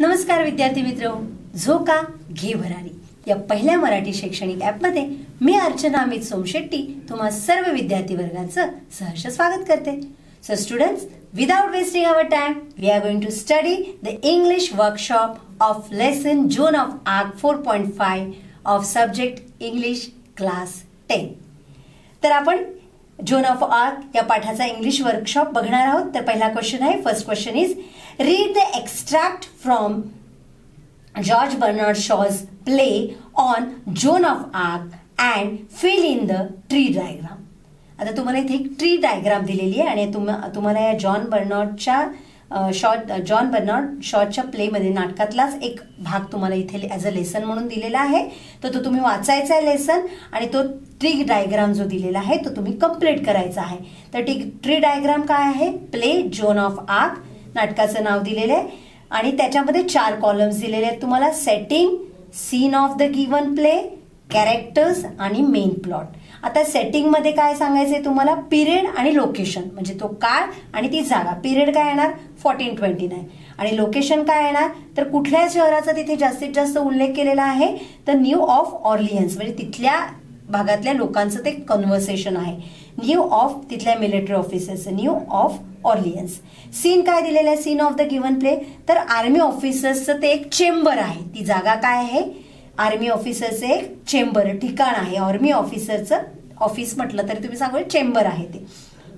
नमस्कार विद्यार्थी मित्र, झोका घे भरारी या पहिल्या मराठी शैक्षणिक ॲपमध्ये मी अर्चना अमित सोमशेट्टी तुम्हा सर्व विद्यार्थी वर्गाचं सहर्ष स्वागत करते. So students, without wasting our time, we are going to study the English workshop of lesson Joan of Arc 4.5 of subject English class 10. तर आपण जोन ऑफ आर्क या पाठाचा इंग्लिश वर्कशॉप बघणार आहोत. तर पहिला क्वेश्चन आहे, first question is read the extract from George Bernard Shaw's play on Joan of Arc and fill in the tree diagram. आता तुम्हाला इथे एक ट्री डायग्राम दिलेली आहे आणि तुम्हाला या जॉन बर्नार्ड शॉच्या प्लेमध्ये नाटकातलाच एक भाग तुम्हाला इथे ॲज अ लेसन म्हणून दिलेला आहे. तर तो तुम्ही वाचायचा आहे लेसन, आणि तो ट्री डायग्राम जो दिलेला आहे तो तुम्ही कम्प्लीट करायचा आहे. तर ट्री डायग्राम काय आहे? प्ले जोन ऑफ आर्क नाटकाचं नाव दिलेलं आहे आणि त्याच्यामध्ये 4 कॉलम्स दिलेले आहेत तुम्हाला. Setting, scene of the given play, characters आणि मेन प्लॉट. आता सेटिंगमध्ये काय सांगायचंय तुम्हाला? पिरियड आणि लोकेशन, म्हणजे तो काळ आणि ती जागा. पिरियड काय येणार? 1429. आणि लोकेशन काय येणार? तर कुठल्या शहराचा तिथे जास्तीत जास्त उल्लेख केलेला आहे? तर न्यू ऑफ ऑर्लियन्स, म्हणजे तिथल्या भागातल्या लोकांचं ते कन्व्हर्सेशन आहे. न्यू ऑफ तिथल्या मिलिटरी ऑफिसर्सचं, न्यू ऑफ ऑर्लियन्स. सीन काय दिलेलं आहे? Scene of the given play, तर आर्मी ऑफिसर्सचं ते एक चेंबर आहे. ती जागा काय आहे? आर्मी ऑफिसरचं एक चेंबर, ठिकाण आहे. आर्मी ऑफिसरचं ऑफिस म्हटलं तरी तुम्ही सांगू चेंबर आहे ते.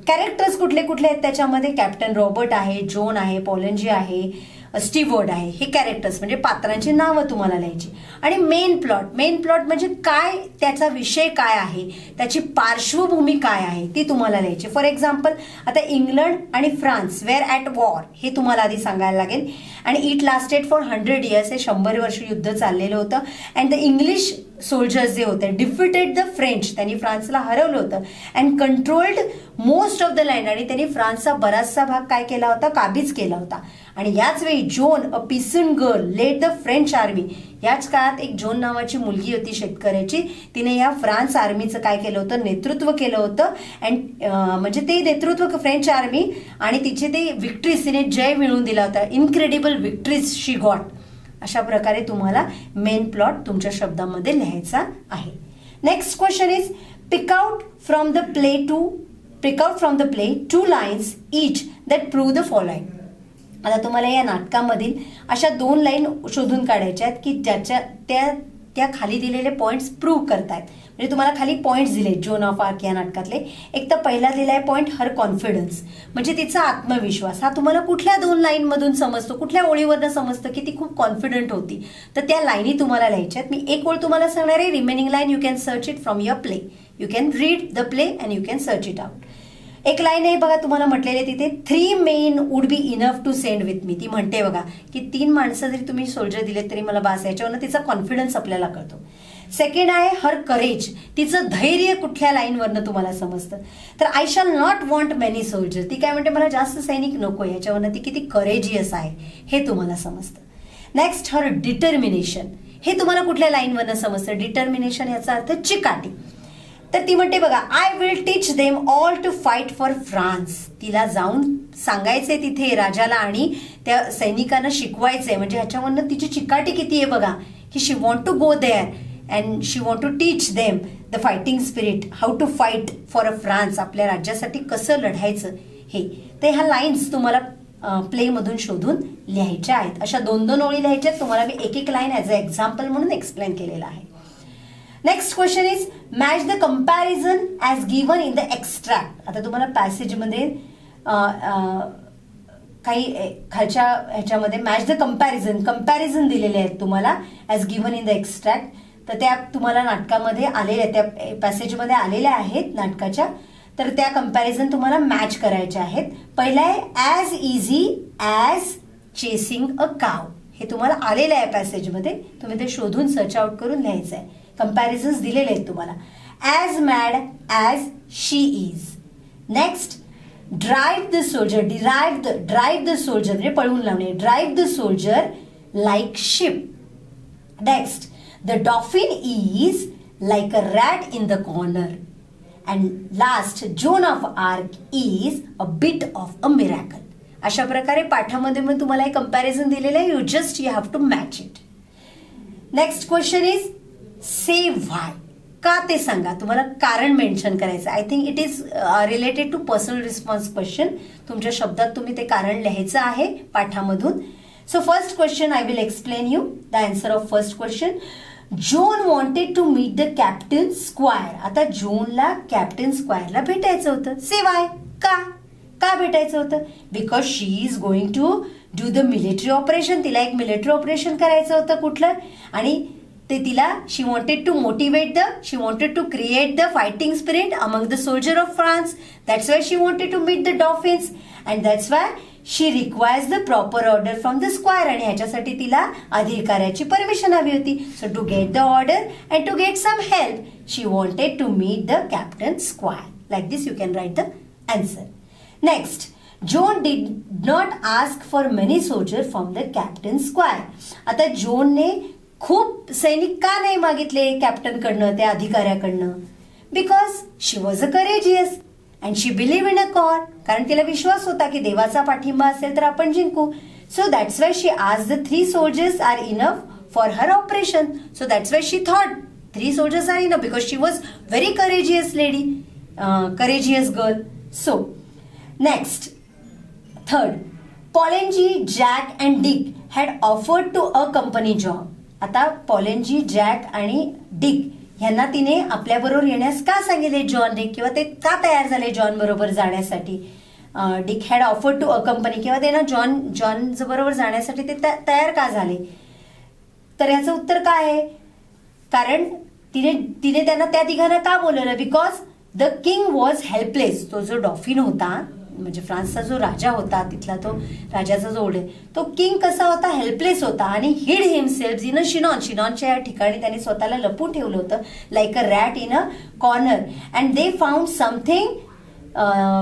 कॅरेक्टर्स कुठले कुठले आहेत त्याच्यामध्ये? कॅप्टन रॉबर्ट आहे, जोन आहे, पॉलंजी आहे, स्टीवर्ड आहे. हे कॅरेक्टर्स म्हणजे पात्रांची नावं तुम्हाला लिहायची. आणि मेन प्लॉट म्हणजे काय, त्याचा विषय काय आहे, त्याची पार्श्वभूमी काय आहे ती तुम्हाला लिहायची. फॉर एक्झाम्पल, आता इंग्लंड आणि फ्रान्स वेअर ॲट वॉर हे तुम्हाला आधी सांगायला लागेल. आणि इट लास्टेड फॉर 100 years, हे 100 वर्ष युद्ध चाललेलं होतं. अँड द इंग्लिश सोल्जर्स जे होते डिफिटेड द फ्रेंच, त्यांनी फ्रान्सला हरवलं होतं. And controlled most of the land, आणि त्यांनी फ्रान्सचा बराचसा भाग काय केला होता? काबीज केला होता. आणि याच वेळी Joan, a peasant girl, led the French army. याच काळात एक जोन नावाची मुलगी होती शेतकऱ्याची, तिने या फ्रान्स आर्मीचं काय केलं होतं? नेतृत्व केलं होतं. अँड म्हणजे ते नेतृत्व फ्रेंच आर्मी, आणि तिचे ते विक्ट्रीज, तिने जय मिळवून दिला होता. Incredible victories she got. अशा प्रकारे तुम्हाला मेन प्लॉट तुमच्या शब्दामध्ये लिहायचा आहे. Next question is pick out from the play 2 lines each that prove the following. आता तुम्हाला या नाटकामधील अशा 2 लाईन शोधून काढायच्या आहेत की ज्याच्या त्या खाली दिलेले पॉइंट्स प्रूव्ह करतायत. म्हणजे तुम्हाला खाली पॉइंट्स दिले जोन ऑफ आर्क या नाटकातले. एक तर पहिला दिलाय पॉइंट, हर कॉन्फिडन्स, म्हणजे तिचा आत्मविश्वास. हा तुम्हाला कुठल्या 2 लाईनमधून समजतो, कुठल्या ओळीवरनं समजतं की ती खूप कॉन्फिडंट होती. तर त्या लाईनी तुम्हाला लिहायच्यात. मी एक ओळ तुम्हाला सांगणार आहे, remaining line you can search it from your play. You can read the play and you can search it out. एक लाईन आहे बघा, तुम्हाला म्हटलेले तिथे 3 men would be enough to send with me. ती म्हणते बघा की 3 माणसं जरी तुम्ही सोल्जर दिले तरी मला बास. याच्यावरनं तिचा कॉन्फिडन्स आपल्याला कळतो. सेकंड आहे हर करेज, तिचं धैर्य कुठल्या लाईनवरनं तुम्हाला समजतं? तर I shall not want many soldier, ती काय म्हणते? मला जास्त सैनिक नको. याच्यावरनं ती किती करेजियस आहे हे तुम्हाला समजतं. नेक्स्ट हर डिटर्मिनेशन, हे तुम्हाला कुठल्या लाईनवरनं समजतं? डिटर्मिनेशन याचा अर्थ चिकाटी. तर ती म्हणते बघा, I will teach them all to fight for France. तिला जाऊन सांगायचंय तिथे राजाला आणि त्या सैनिकांना शिकवायचंय. म्हणजे ह्याच्यावरनं तिची चिकाटी किती आहे बघा, की she want to go there and she want to teach them the fighting spirit, how to fight for a France, आपल्या राज्यासाठी कसं लढायचं हे. तर ह्या लाईन्स तुम्हाला प्लेमधून शोधून लिहायच्या आहेत. अशा 2-2 ओळी लिहायच्या. तुम्हाला मी एक लाईन ॲज अ एक्झाम्पल म्हणून एक्सप्लेन केलेलं आहे. Next question is match the comparison as given in the extract. आता तुम्हाला पॅसेजमध्ये काही खालच्या ह्याच्यामध्ये मॅच द कंपॅरिझन दिलेले आहेत तुम्हाला as given in the extract. तर त्या तुम्हाला नाटकामध्ये आलेल्या, त्या पॅसेजमध्ये आलेल्या आहेत नाटकाच्या. तर त्या कंपॅरिझन तुम्हाला मॅच करायच्या आहेत. पहिला आहे ॲज इझी ॲज चेसिंग अ काव. हे तुम्हाला आलेलं आहे पॅसेजमध्ये, तुम्ही ते शोधून सर्च आउट करून लिहायचं आहे. कंपॅरिझन्स दिलेले आहेत तुम्हाला. As mad as she is. Next drive the soldier, drive the soldier म्हणजे पळवून लावणे. Drive the soldier like sheep. Next the dolphin is like a rat in the corner. And last Joan of Arc is a bit of a miracle. अशा प्रकारे पाठामध्ये मी तुम्हाला एक comparison दिलेलं आहे. You have to match it. Next question is say why. का ते सांगा. तुम्हाला कारण मेन्शन करायचं. I think it is related to personal response question. तुमच्या शब्दात तुम्ही ते कारण लिहायचं आहे पाठामधून. So first question I will explain you the answer of first question. John wanted to meet the captain squire. आता जॉनला कॅप्टन स्क्वायरला भेटायचं होतं. से व्हाय. का भेटायचं होतं. Because she is going to do the military operation. तिला एक मिलिटरी ऑपरेशन करायचं होतं. कुठलं. आणि ते तिला she wanted to motivate she wanted to create the fighting spirit among the soldier of France. That's why she wanted to meet the dolphins and that's why she requires the proper order from the squire. आणि ह्याच्यासाठी तिला अधिकाऱ्याची permission हवी होती. So to get the order and to get some help she wanted to meet the captain squire. Like this you can write the answer. Next. John did not ask for many soldier from the captain squire. आता जॉनने खूप सैनिक का नाही मागितले कॅप्टनकडनं, त्या अधिकाऱ्याकडनं. Because she was a courageous and she believe in a god. कारण तिला विश्वास होता की देवाचा पाठिंबा असेल तर आपण जिंकू. So that's why she asked the 3 soldiers are enough for her operation. So that's why she thought 3 soldiers are enough because she was very courageous lady, courageous girl. So next. Third. Polly, Jack and Dick had offered to a company job. आता Polly, jack आणि Dick ह्यांना तिने आपल्याबरोबर येण्यास का सांगितले जॉनने, किंवा ते का तयार झाले जॉन बरोबर जाण्यासाठी. Dick had offered to a company, किंवा ते ना जॉन बरोबर जाण्यासाठी ते तयार का झाले. तर याचं उत्तर काय आहे. कारण तिने त्यांना त्या तिघांना का बोलवलं. Because the king was helpless. तो जो डॉफिन होता, म्हणजे फ्रान्सचा जो राजा होता, तिथला तो राजाचा जो ओढ आहे, तो किंग कसा होता, हेल्पलेस होता. आणि हिड हिमसेल्फ इन अ शिनॉनच्या या ठिकाणी त्याने स्वतःला लपून ठेवलं होतं. Like a rat in a corner. And they found something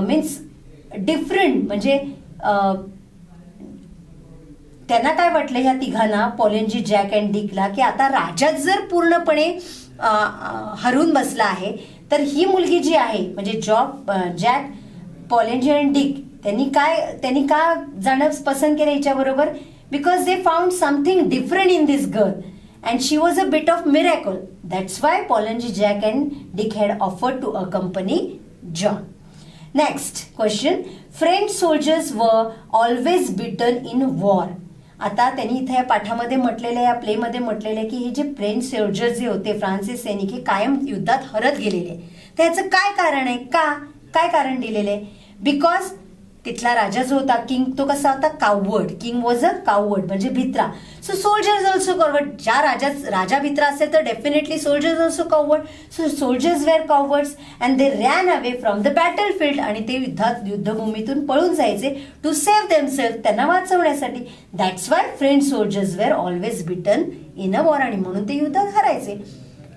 means different. म्हणजे त्यांना काय वाटलं ह्या तिघांना, पॉलेंजी, जॅक अँड डिकला, की आता राजाच जर पूर्णपणे हरून बसला आहे तर ही मुलगी जी आहे म्हणजे जॅक, पॉलेंजी अँड डिक त्यांनी का जाणं पसंत केलं हिच्याबरोबर. Because they found something different in this girl and she was a bit of miracle. That's why पॉलेंजी, Jack and Dick had offered to a company John. Next question. French soldiers were always beaten in war. आता त्यांनी इथे या पाठामध्ये म्हटलेलं, या प्लेमध्ये म्हटलेलं की हे जे फ्रेंच सोल्जर्स जे होते, फ्रान्सचे सैनिक, हे कायम युद्धात हरत गेलेले. त्याचं काय कारण आहे. काय कारण दिलेलं आहे. बिकॉज तिथला राजा जो होता किंग, तो कसा होता, काववर्ड. किंग वॉज अ काववर्ड म्हणजे भित्रा. So soldiers also coward. ज्या राजा भित्रा असेल तर definitely soldiers also coward. So soldiers were cowards and they ran away from the battle field. आणि ते युद्धभूमीतून पळून जायचे टू सेव्ह देमसेल्फ, त्यांना वाचवण्यासाठी. That's why French soldiers were always beaten in a war. आणि म्हणून ते युद्धात हरायचे.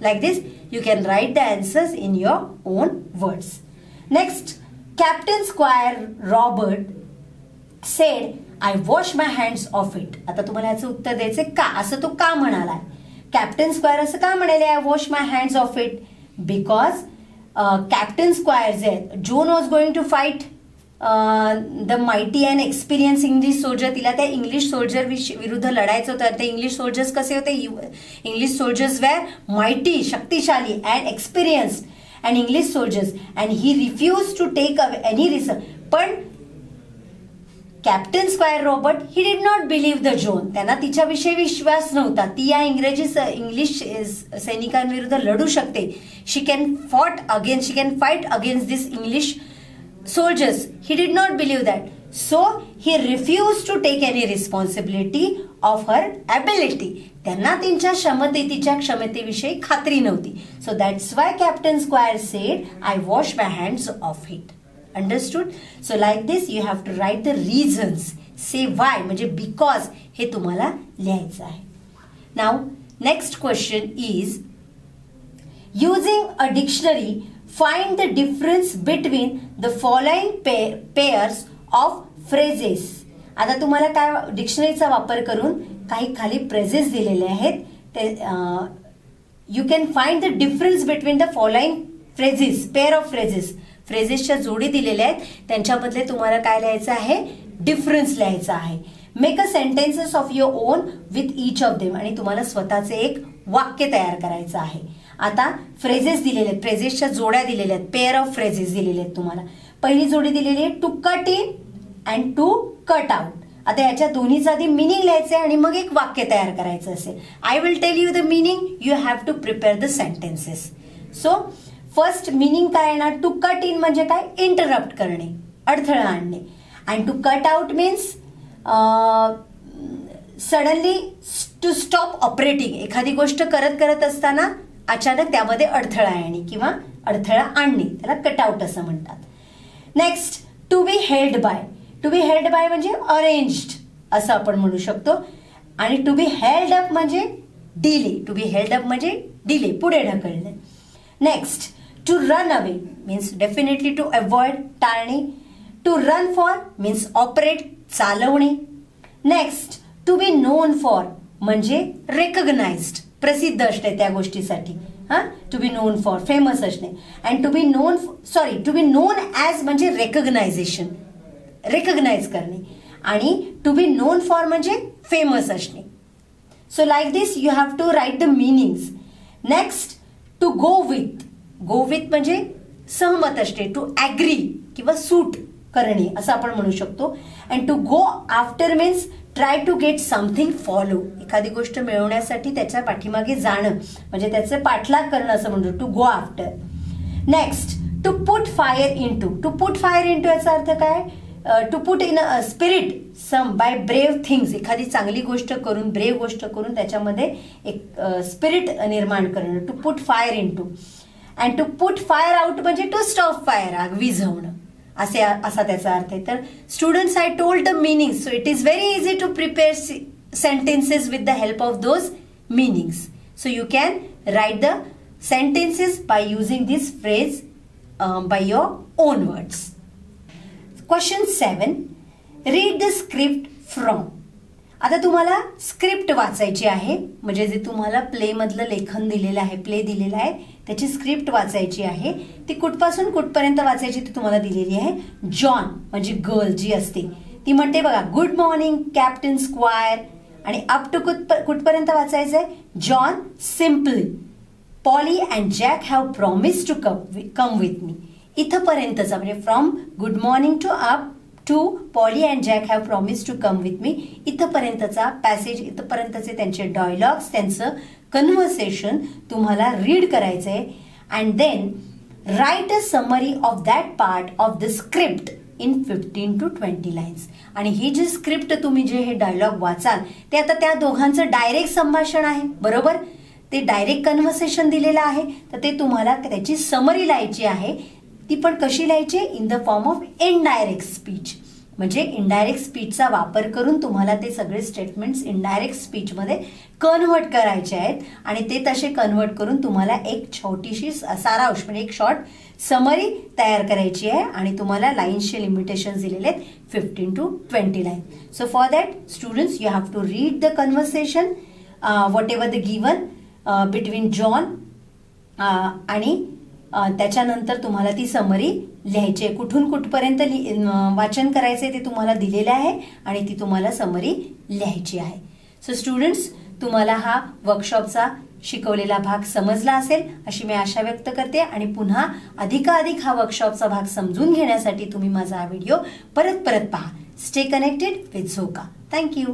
Like this you can write the answers in your own words. Next. Captain squire Robert said I wash my hands of it. आता तुम्हाला याचं उत्तर द्यायचं का, असं तो का म्हणाला. कॅप्टन स्क्वायर असं का म्हणाले I wash my hands of it. Because Captain Squire जे आहेत, John was going to fight the mighty and experience English soldier. तिला त्या इंग्लिश सोल्जर विरुद्ध लढायचं होतं. ते इंग्लिश सोल्जर्स कसे होते, इंग्लिश सोल्जर्स वेअर माइटी, शक्तिशाली and experienced and English soldiers and he refused to take any risk. पण captain squire Robert he did not believe the John. त्यांना तिच्याविषयी विश्वास नव्हता. ती या इंग्लिश सैनिकांविरुद्ध लढू शकते. She can fight against this English soldiers. He did not believe that. So he refused to take any responsibility of her ability. त्यांना तिच्या क्षमतेविषयी खात्री नव्हती. So that's why Captain Squire said, I wash my hands of it. Understood? So like this you have to write the reasons. Say why म्हणजे because हे तुम्हाला लिहायचं आहे. Now next question is, using a dictionary find the difference between the following pairs of phrases. आता तुम्हाला काय डिक्शनरीचा वापर करून काही खाली फ्रेजेस दिलेले आहेत. ते you can find the difference between the following phrases, pair of phrases. फ्रेजेसच्या जोडी दिलेल्या आहेत, त्यांच्यामधले तुम्हाला काय लिहायचं आहे, डिफरन्स लिहायचा आहे. Make a sentences of your on with each of them, आणि तुम्हाला स्वतःचे एक वाक्य तयार करायचं आहे. आता फ्रेजेस दिलेले आहेत, फ्रेजेसच्या जोड्या दिलेल्या आहेत, पेअर ऑफ फ्रेजेस दिलेले आहेत तुम्हाला. पहिली जोडी दिलेली आहे to cut in and to cut out. आता याच्या दोन्हीचा आधी मिनिंग लिहायचं आहे आणि मग एक वाक्य तयार करायचं असेल. I will tell you the meaning, you have to prepare the sentences. So first meaning काय येणार, टू कट इन म्हणजे काय, इंटरप्ट करणे, अडथळा आणणे. And to cut out means suddenly to stop operating, एखादी गोष्ट करत असताना अचानक त्यामध्ये अडथळा येणे किंवा अडथळा आणणे, त्याला कटआउट असं म्हणतात. Next to be held by. To be held by म्हणजे अरेंज्ड असं आपण म्हणू शकतो. आणि टू बी हेल्ड अप म्हणजे delay. To be held up म्हणजे डिले, पुढे ढकलणे. Next to run away means definitely to avoid, टाळणे. To run for means operate, चालवणे. Next to be known for म्हणजे रेकग्नाइज्ड, प्रसिद्ध असणे त्या गोष्टीसाठी. To be known for famous असणे. And to be non as म्हणजे रेकग्नायझेशन, रेकग्नाइज करणे. आणि टू बी नोन फॉर म्हणजे फेमस असणे. So like this you have to write the meanings. Next to go with. Go with म्हणजे सहमत असणे, to agree किंवा सूट करणे असं आपण म्हणू शकतो. And to go after means try to get something follow, एखादी गोष्ट मिळवण्यासाठी त्याच्या पाठीमागे जाणं म्हणजे त्याचं पाठलाग करणं असं म्हणतो, to go after. Next to put fire into. To put fire into याचा अर्थ काय, to put in a spirit some by brave things, एखादी चांगली गोष्ट करून, ब्रेव्ह गोष्ट करून त्याच्यामध्ये एक स्पिरिट निर्माण करणं, to put fire into. And to put fire out म्हणजे टू स्टॉप फायर, आग विझवणं असा त्याचा अर्थ आहे. तर students, I told the meaning, so it is very easy to prepare sentences with the help of those meanings. So you can write the sentences by using this phrase by your own words. Question 7. Read the script from. आता तुम्हाला script वाचायची आहे, म्हणजे जे तुम्हाला play मधलं लेखन दिलेलं आहे, प्ले दिलेला आहे त्याची स्क्रिप्ट वाचायची आहे. ती कुठपासून कुठपर्यंत वाचायची ती तुम्हाला दिलेली आहे. जॉन म्हणजे गर्ल जी असते ती म्हणते बघा, गुड मॉर्निंग कॅप्टन स्क्वायर, आणि अप टू कुठपर्यंत वाचायचंय, John simply, Polly and Jack have promise to come with me. इथपर्यंतचा म्हणजे from good morning to up to Polly and Jack have promise to come with me, इथपर्यंतचा passage, इथपर्यंतचे त्यांचे dialogues, त्यांचं conversation तुम्हाला read करायचंय. And then write a summary of that part of the script in 15 to 20 lines. आणि ही जी script तुम्ही जे हे डायलॉग वाचाल ते आता त्या दोघांचं डायरेक्ट संभाषण आहे, बरोबर, ते डायरेक्ट कन्व्हर्सेशन दिलेलं आहे, तर ते तुम्हाला त्याची समरी लिहायची आहे. ती पण कशी लिहायची, in the form of indirect speech, म्हणजे इनडायरेक्ट स्पीचचा वापर करून तुम्हाला ते सगळे स्टेटमेंट्स इनडायरेक्ट स्पीचमध्ये कन्व्हर्ट करायचे आहेत. आणि ते तसे कन्व्हर्ट करून तुम्हाला एक छोटीशी सारांश म्हणजे एक शॉर्ट समरी तयार करायची आहे. आणि तुम्हाला लाईन्सचे लिमिटेशन दिलेले आहेत 15 to 20 line. So for that students you have to read the conversation whatever the given between John आणि त्याच्यानंतर तुम्हाला ती समरी लिहायची आहे. कुठून कुठपर्यंत वाचन करायचंय ते तुम्हाला दिलेलं आहे आणि ती तुम्हाला समरी लिहायची आहे. सो स्टुडंट्स, तुम्हाला हा वर्कशॉपचा शिकवलेला भाग समजला असेल अशी मी आशा व्यक्त करते. आणि पुन्हा अधिकाधिक हा वर्कशॉपचा भाग समजून घेण्यासाठी तुम्ही माझा हा व्हिडिओ परत पहा. स्टे कनेक्टेड विथ झोका. थँक्यू.